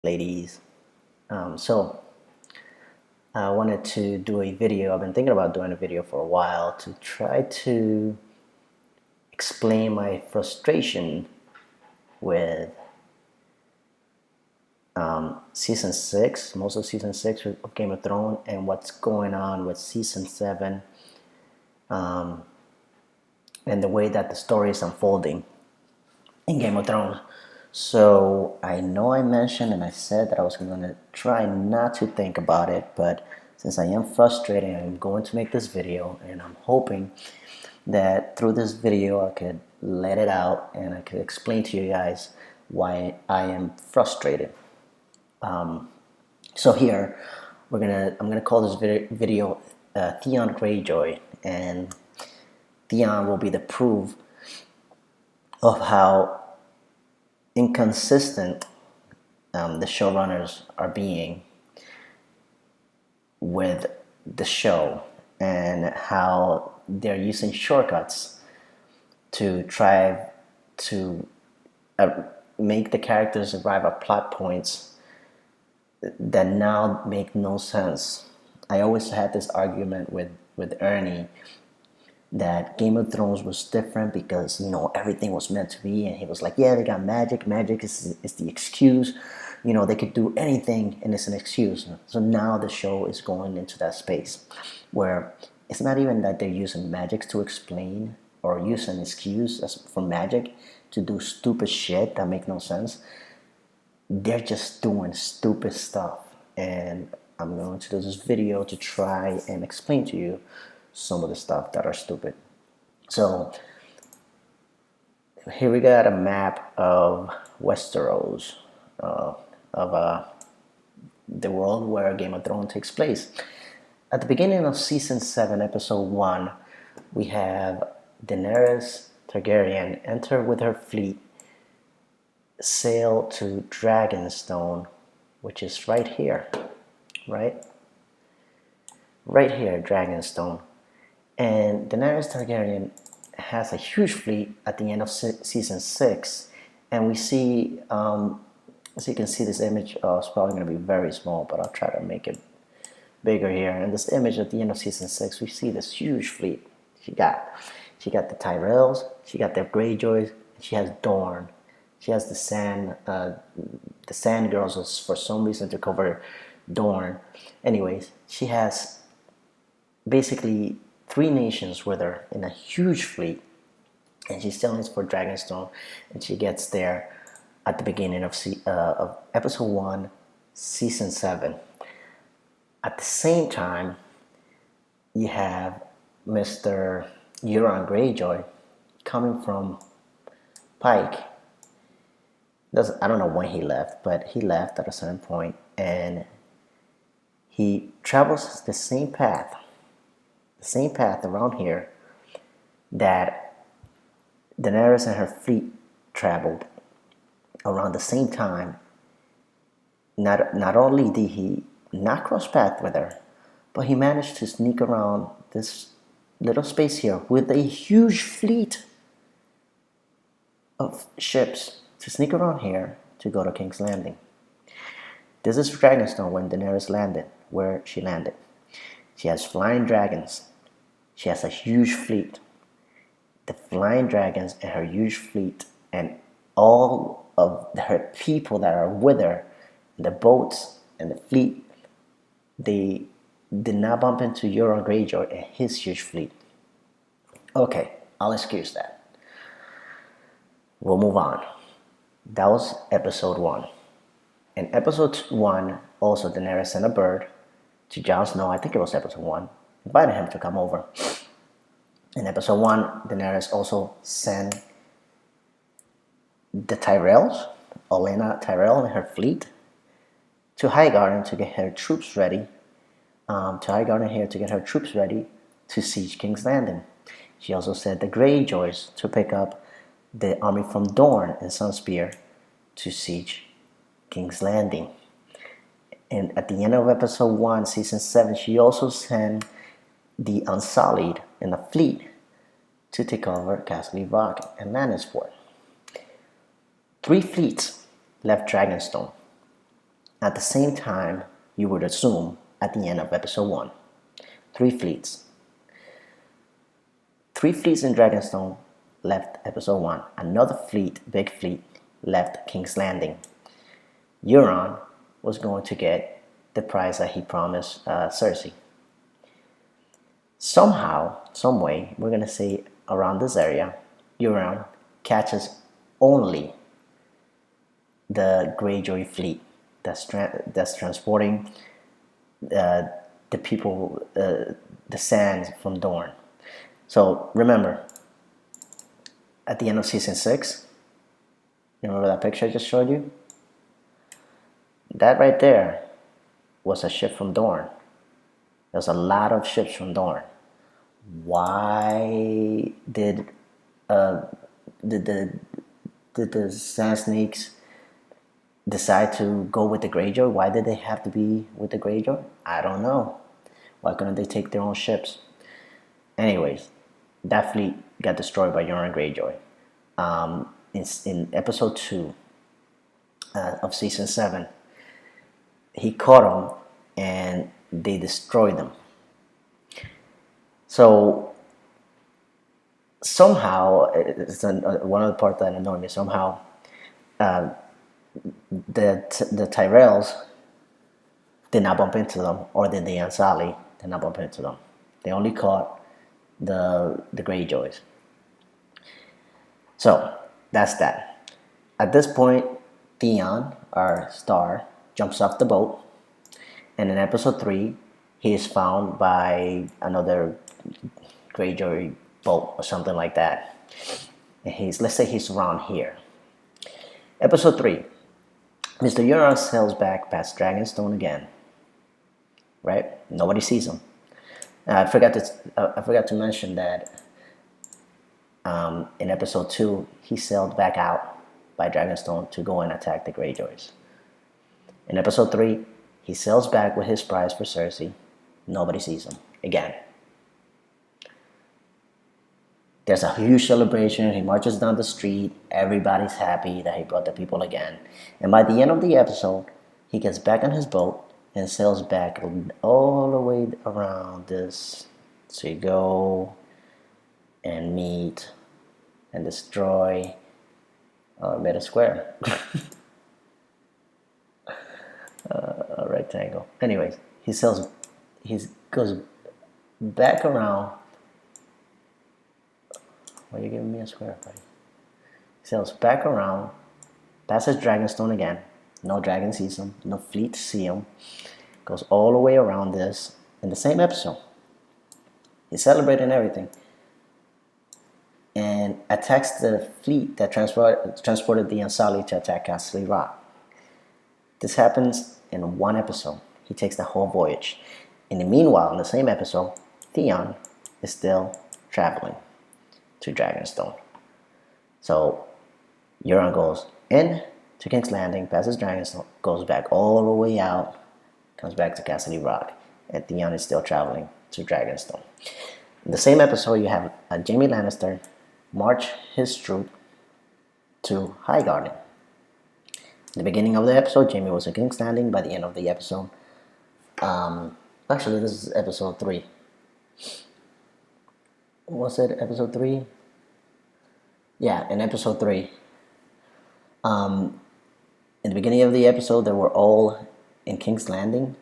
ladies. So I wanted to do a video. I've been thinking about doing a video for a while to try to explain my frustration with season 6, most of season 6 of Game of Thrones, and what's going on with season 7, and the way that the story is unfolding in Game of Thrones. So I know I mentioned and I said that I was going to try not to think about it, but since I am frustrated, I'm going to make this video, and I'm hoping that through this video I could let it out and I could explain to you guys why I am frustrated. So here I'm gonna call this video Theon Greyjoy, and Theon will be the proof of how inconsistent the showrunners are being with the show, and how they're using shortcuts to try to make the characters arrive at plot points that now make no sense. I always had this argument with Ernie that Game of Thrones was different because, everything was meant to be, and he was like, yeah, they got magic. Magic is the excuse. They could do anything and it's an excuse. So now the show is going into that space where it's not even that they're using magic to explain or use an excuse for magic to do stupid shit that make no sense. They're just doing stupid stuff, and I'm going to do this video to try and explain to you some of the stuff that are stupid. So here we got a map of Westeros, of the world where Game of Thrones takes place. At the beginning of season 7, episode 1, we have Daenerys Targaryen enter with her fleet, sail to Dragonstone, which is right here, right here, Dragonstone. And Daenerys Targaryen has a huge fleet at the end of season 6, and we see, as you can see, this image is probably going to be very small, but I'll try to make it bigger here. And this image at the end of season 6, we see this huge fleet. She got the Tyrells, she got the Greyjoys, she has Dorne, she has the Sand Girls for some reason to cover Dorne. Anyways, she has basically 3 nations with her in a huge fleet, and she's sailing for Dragonstone, and she gets there at the beginning of episode 1, season 7. At the same time, you have Mr. Euron Greyjoy coming from Pike. I don't know when he left, but he left at a certain point, and he travels the same path around here that Daenerys and her fleet traveled around the same time. Not only did he not cross paths with her, but he managed to sneak around this little space here with a huge fleet of ships to sneak around here to go to King's Landing. This is Dragonstone when Daenerys landed, where she landed. She has flying dragons. She has a huge fleet. The flying dragons and her huge fleet and all of her people that are with her, the boats and the fleet, they did not bump into Euron Greyjoy and his huge fleet. Okay, I'll excuse that. We'll move on. That was episode 1. In episode 1, also Daenerys sent a bird to Jon Snow. I think it was episode 1. Invited him to come over. In episode 1, Daenerys also sent the Tyrells, Olenna Tyrell and her fleet, to Highgarden to get her troops ready. To siege King's Landing. She also sent the Greyjoys to pick up the army from Dorne and Sunspear to siege King's Landing. And at the end of episode 1, season 7, she also sent the Unsullied and the fleet to take over Castle Rock and Lannisport. 3 fleets left Dragonstone. At the same time, you would assume at the end of episode 1, three fleets. Three fleets in Dragonstone left episode 1. Another fleet, big fleet, left King's Landing. Euron was going to get the prize that he promised Cersei. Somehow, some way, we're going to say around this area, Euron catches only the Greyjoy fleet that's transporting the people, the sands from Dorne. So remember, at the end of season 6, you remember that picture I just showed you? That right there was a ship from Dorne. There's a lot of ships from Dorne. Why did the Sand Snakes decide to go with the Greyjoy? Why did they have to be with the Greyjoy? I don't know. Why couldn't they take their own ships? Anyways, that fleet got destroyed by Euron Greyjoy. In episode 2 of season 7, he caught them and they destroyed them. So somehow, it's one of the parts that annoyed me. Somehow, the Tyrells did not bump into them, or the Unsullied did not bump into them. They only caught the Greyjoys. So that's that. At this point, Theon, our star, jumps off the boat, and in episode 3, he is found by another Greyjoy boat or something like that. And let's say he's around here. Episode 3, Mr. Euron sails back past Dragonstone again. Right? Nobody sees him. I forgot to mention that in episode 2, he sailed back out by Dragonstone to go and attack the Greyjoys. In episode 3, he sails back with his prize for Cersei. Nobody sees him again. There's a huge celebration. He marches down the street. Everybody's happy that he brought the people again. And by the end of the episode, he gets back on his boat and sails back all the way around this to go and meet and destroy made a square. A rectangle. Anyways, he goes back around. Why are you giving me a square, buddy? He sails back around, passes Dragonstone again. No dragon sees him. No fleet see him. Goes all the way around this in the same episode. He's celebrating everything. And attacks the fleet that transported the Unsullied to attack Casterly Rock. This happens in one episode. He takes the whole voyage. In the meanwhile, in the same episode, Theon is still traveling to Dragonstone. So Euron goes in to King's Landing, passes Dragonstone, goes back all the way out, comes back to Casterly Rock, and Theon is still traveling to Dragonstone. In the same episode, you have Jaime Lannister march his troop to Highgarden. In the beginning of the episode, Jaime was in King's Landing. By the end of the episode, actually, this is episode 3. Was it episode 3? Yeah, in episode 3. In the beginning of the episode, they were all in King's Landing,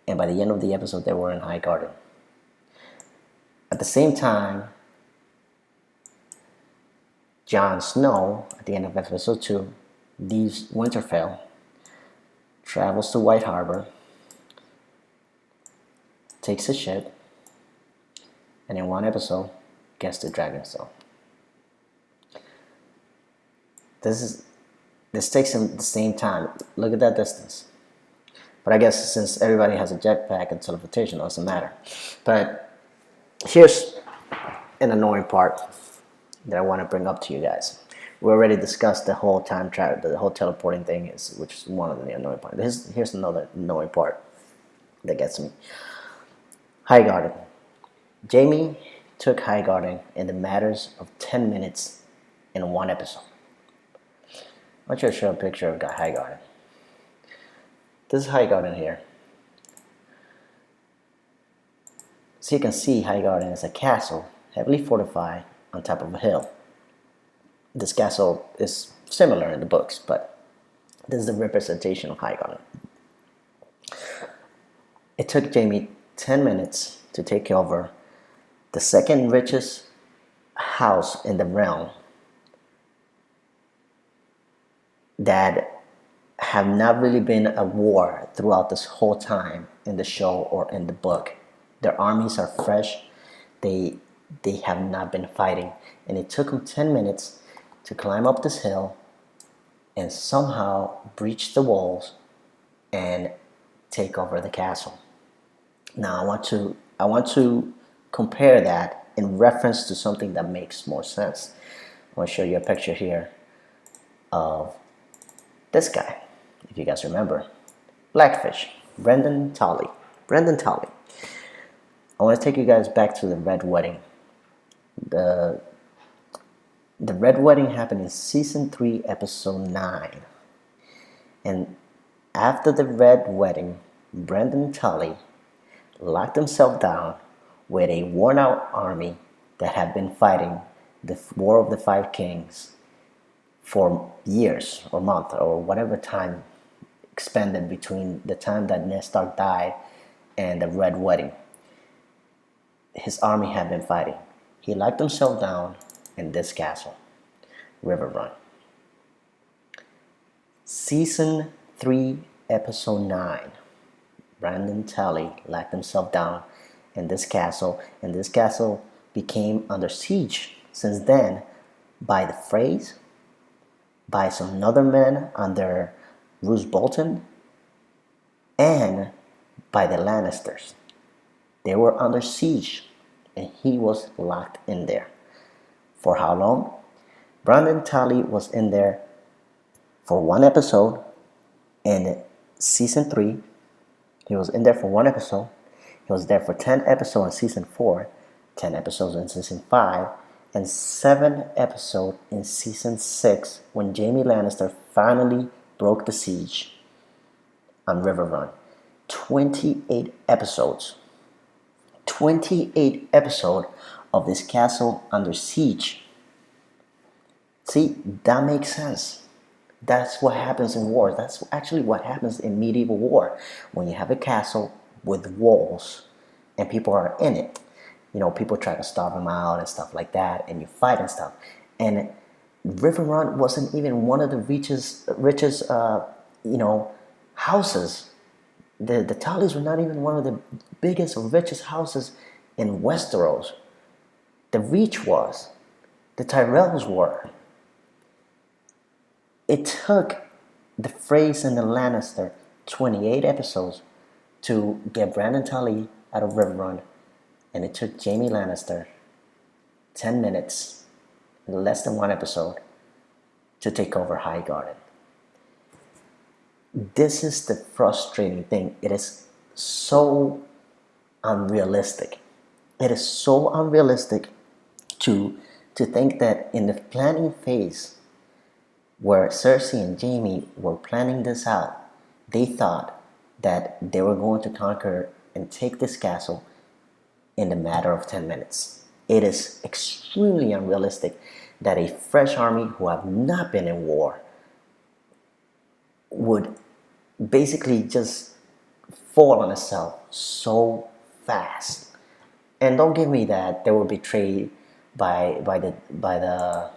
and by the end of the episode, they were in Highgarden. At the same time, Jon Snow, at the end of episode 2, leaves Winterfell, travels to White Harbor, takes a ship, and in one episode, gets to Dragonstone. This takes him the same time. Look at that distance. But I guess since everybody has a jetpack and teleportation, it doesn't matter. But here's an annoying part that I want to bring up to you guys. We already discussed the whole time travel, the whole teleporting thing, which is one of the annoying parts. Here's another annoying part that gets me. Highgarden. Jaime took Highgarden in the matters of 10 minutes in one episode. I want you to show a picture of Highgarden. This is Highgarden here. So you can see Highgarden is a castle, heavily fortified on top of a hill. This castle is similar in the books, but this is the representation of Highgarden. It took Jaime 10 minutes to take over the second richest house in the realm that have not really been a war throughout this whole time in the show or in the book. Their armies are fresh. They have not been fighting. And it took them 10 minutes to climb up this hill and somehow breach the walls and take over the castle. Now I want to compare that in reference to something that makes more sense. I want to show you a picture here of this guy, if you guys remember. Blackfish, Brynden Tully. Brynden Tully. I want to take you guys back to the Red Wedding. The Red Wedding happened in season 3, episode 9. And after the Red Wedding, Brynden Tully locked himself down with a worn-out army that had been fighting the War of the Five Kings for years or months or whatever time expended between the time that Ned Stark died and the Red Wedding. His army had been fighting. He locked himself down in this castle, Riverrun. Season 3, episode 9. Brynden Tully locked himself down in this castle, and this castle became under siege since then by the Freys, by some other men under Roose Bolton, and by the Lannisters. They were under siege, and he was locked in there. For how long? Brynden Tully was in there for one episode in season 3. He was in there for one episode. He was there for 10 episodes in season 4, 10 episodes in season 5, and 7 episodes in season 6 when Jaime Lannister finally broke the siege on Riverrun. 28 episodes. 28 episodes of this castle under siege. See, that makes sense. That's what happens in wars. That's actually what happens in medieval war. When you have a castle with walls and people are in it, people try to starve them out and stuff like that, and you fight and stuff. And Riverrun wasn't even one of the richest houses. The Tullys were not even one of the biggest or richest houses in Westeros. The Reach was. The Tyrells were. It took the Freys and the Lannister 28 episodes to get Brynden Tully out of Riverrun, and it took Jaime Lannister 10 minutes, less than one episode, to take over Highgarden. This is the frustrating thing. It is so unrealistic. It is so unrealistic to think that in the planning phase where Cersei and Jaime were planning this out, they thought that they were going to conquer and take this castle in the matter of 10 minutes. It is extremely unrealistic that a fresh army who have not been in war would basically just fall on itself so fast. And don't give me that they were betrayed by the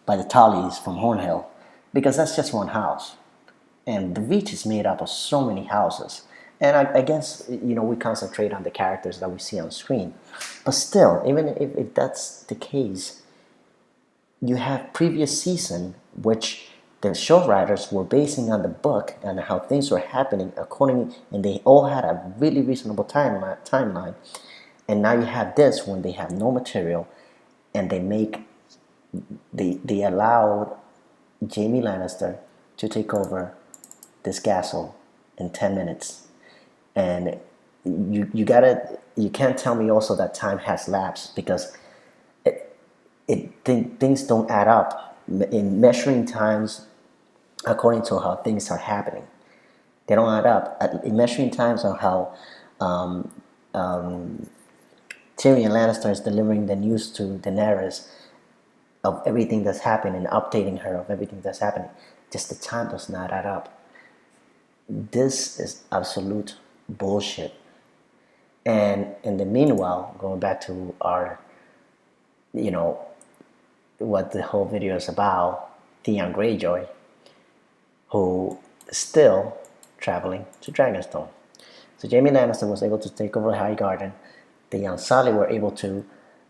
Tullys from Hornhill, because that's just one house, and the Reach is made up of so many houses. And I guess we concentrate on the characters that we see on screen, but still, even if that's the case, you have previous season which the show writers were basing on the book and how things were happening according, and they all had a really reasonable timeline. And now you have this when they have no material, and they allowed Jaime Lannister to take over this castle in 10 minutes. And you can't tell me also that time has lapsed, because things don't add up. In measuring times according to how things are happening. They don't add up. In measuring times on how um, Tyrion Lannister is delivering the news to Daenerys of everything that's happening and updating her of everything that's happening, just the time does not add up. This is absolute bullshit. And in the meanwhile, going back to our, you know, what the whole video is about, Theon Greyjoy, who is still traveling to Dragonstone. So Jaime Lannister was able to take over Highgarden. The Unsullied were able to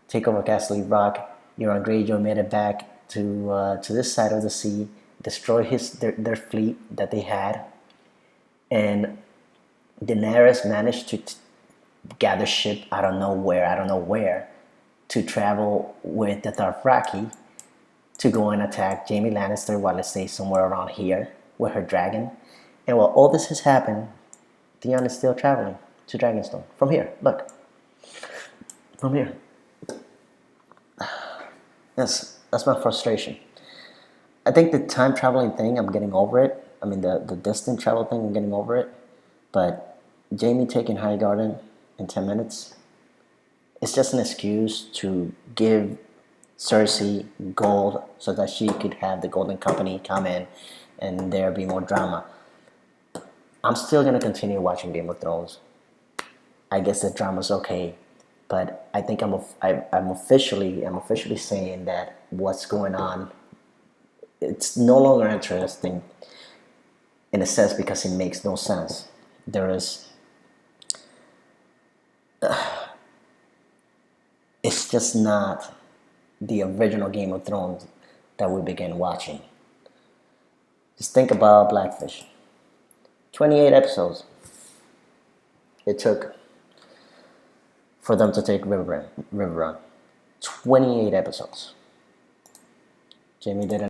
take over Castle Rock. Euron Greyjoy made it back to this side of the sea, destroy their fleet that they had, and Daenerys managed to gather ship out of nowhere, I don't know where, to travel with the Dothraki to go and attack Jaime Lannister while it stays somewhere around here with her dragon. And while all this has happened, Theon is still traveling to Dragonstone. From here, look. From here. That's my frustration. I think the time traveling thing, I'm getting over it. I mean, the distant travel thing, I'm getting over it. But Jaime taking Highgarden in 10 minutes, it's just an excuse to give Cersei gold so that she could have the Golden Company come in and there be more drama. I'm still going to continue watching Game of Thrones. I guess the drama's okay, but I think I'm officially saying that what's going on, it's no longer interesting in a sense because it makes no sense. There is, it's just not the original Game of Thrones that we began watching. Just think about Blackfish. 28 episodes it took for them to take River Run. 28 episodes. Jaime did it.